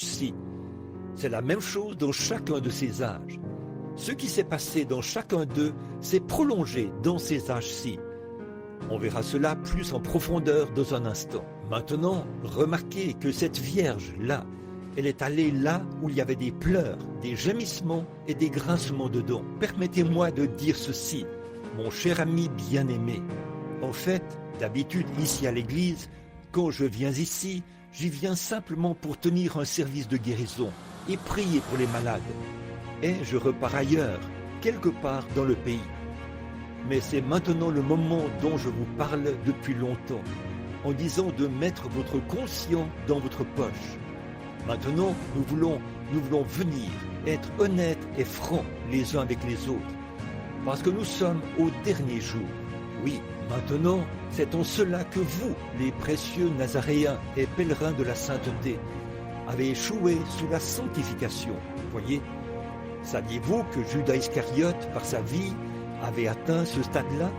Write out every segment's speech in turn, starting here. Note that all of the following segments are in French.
ci. C'est la même chose dans chacun de ces âges. Ce qui s'est passé dans chacun d'eux s'est prolongé dans ces âges-ci. On verra cela plus en profondeur dans un instant. Maintenant, remarquez que cette Vierge-là, elle est allée là où il y avait des pleurs, des gémissements et des grincements de dents. Permettez-moi de dire ceci, mon cher ami bien-aimé. En fait, d'habitude, ici à l'église, quand je viens ici, j'y viens simplement pour tenir un service de guérison et prier pour les malades. Et je repars ailleurs, quelque part dans le pays. Mais c'est maintenant le moment dont je vous parle depuis longtemps, en disant de mettre votre conscient dans votre poche. Maintenant, nous voulons venir, être honnêtes et francs les uns avec les autres, parce que nous sommes au dernier jour. Oui, maintenant, c'est en cela que vous, les précieux Nazaréens et pèlerins de la sainteté, avez échoué sous la sanctification. Voyez, saviez-vous que Judas Iscariote, par sa vie, avait atteint ce stade-là?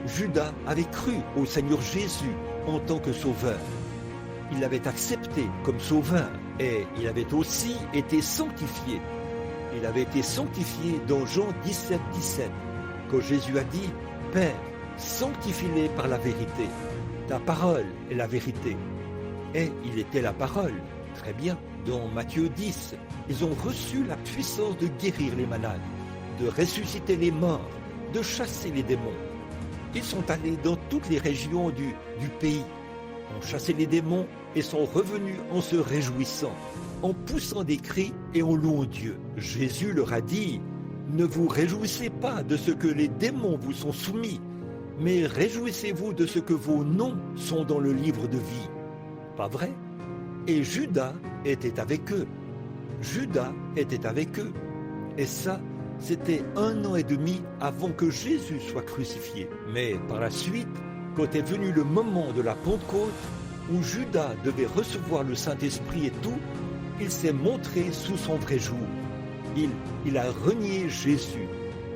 Judas avait cru au Seigneur Jésus en tant que sauveur. Il l'avait accepté comme sauveur et il avait aussi été sanctifié. Il avait été sanctifié dans Jean 17, 17, quand Jésus a dit « Père, sanctifie-les par la vérité. Ta parole est la vérité. » Et il était la parole. Très bien. Dans Matthieu 10, ils ont reçu la puissance de guérir les malades, de ressusciter les morts, de chasser les démons. Ils sont allés dans toutes les régions du pays, ont chassé les démons et sont revenus en se réjouissant, en poussant des cris et en louant Dieu. Jésus leur a dit « Ne vous réjouissez pas de ce que les démons vous sont soumis, mais réjouissez-vous de ce que vos noms sont dans le livre de vie. » Pas vrai? Et Judas était avec eux. Judas était avec eux. Et ça, c'était 1 an et demi avant que Jésus soit crucifié. Mais par la suite, quand est venu le moment de la Pentecôte, où Judas devait recevoir le Saint-Esprit et tout, il s'est montré sous son vrai jour. Il a renié Jésus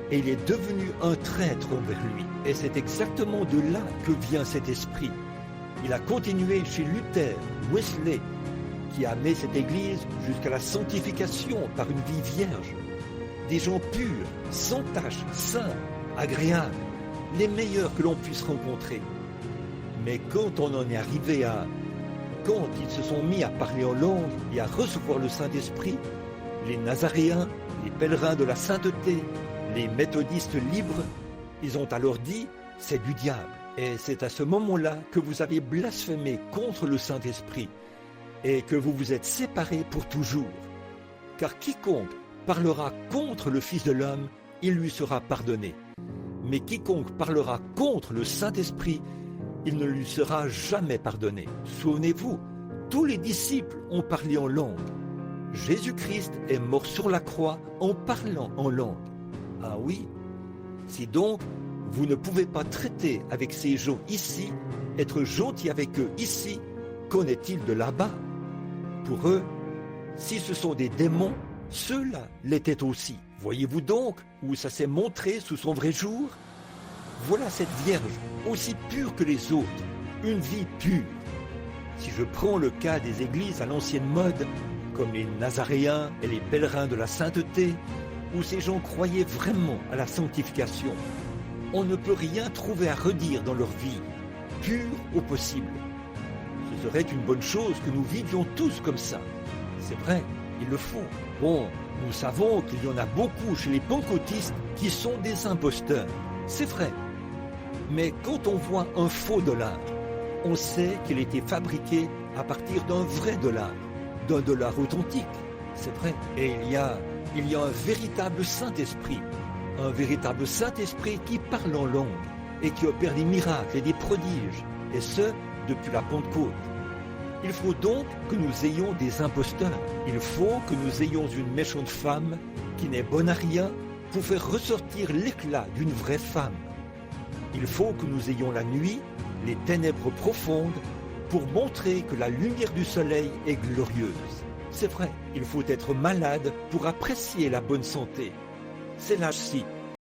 et il est devenu un traître envers lui. Et c'est exactement de là que vient cet esprit. Il a continué chez Luther, Wesley, qui a amené cette église jusqu'à la sanctification par une vie vierge. Des gens purs, sans tache, saints, agréables, les meilleurs que l'on puisse rencontrer. Mais quand on en est arrivé à... Quand ils se sont mis à parler en langue et à recevoir le Saint-Esprit, les Nazaréens, les pèlerins de la sainteté, les méthodistes libres, ils ont alors dit « c'est du diable ». Et c'est à ce moment-là que vous avez blasphémé contre le Saint-Esprit et que vous vous êtes séparés pour toujours. Car quiconque parlera contre le Fils de l'homme, il lui sera pardonné. Mais quiconque parlera contre le Saint-Esprit, il ne lui sera jamais pardonné. Souvenez-vous, tous les disciples ont parlé en langue. Jésus-Christ est mort sur la croix en parlant en langue. Ah oui, si donc vous ne pouvez pas traiter avec ces gens ici, être gentil avec eux ici, qu'en est-il de là-bas? Pour eux, si ce sont des démons, ceux-là l'étaient aussi. Voyez-vous donc où ça s'est montré sous son vrai jour? Voilà cette Vierge, aussi pure que les autres, une vie pure. Si je prends le cas des églises à l'ancienne mode, comme les Nazaréens et les pèlerins de la sainteté, où ces gens croyaient vraiment à la sanctification, on ne peut rien trouver à redire dans leur vie, pure au possible. Ce serait une bonne chose que nous vivions tous comme ça. C'est vrai, il le faut. Bon, nous savons qu'il y en a beaucoup chez les pentecôtistes qui sont des imposteurs. C'est vrai. Mais quand on voit un faux dollar, on sait qu'il était fabriqué à partir d'un vrai dollar, d'un dollar authentique. C'est vrai. Et il y a un véritable Saint-Esprit. Un véritable Saint-Esprit qui parle en langue et qui opère des miracles et des prodiges, et ce, depuis la Pentecôte. Il faut donc que nous ayons des imposteurs. Il faut que nous ayons une méchante femme qui n'est bonne à rien pour faire ressortir l'éclat d'une vraie femme. Il faut que nous ayons la nuit, les ténèbres profondes, pour montrer que la lumière du soleil est glorieuse. C'est vrai, il faut être malade pour apprécier la bonne santé. C'est l'âge-ci.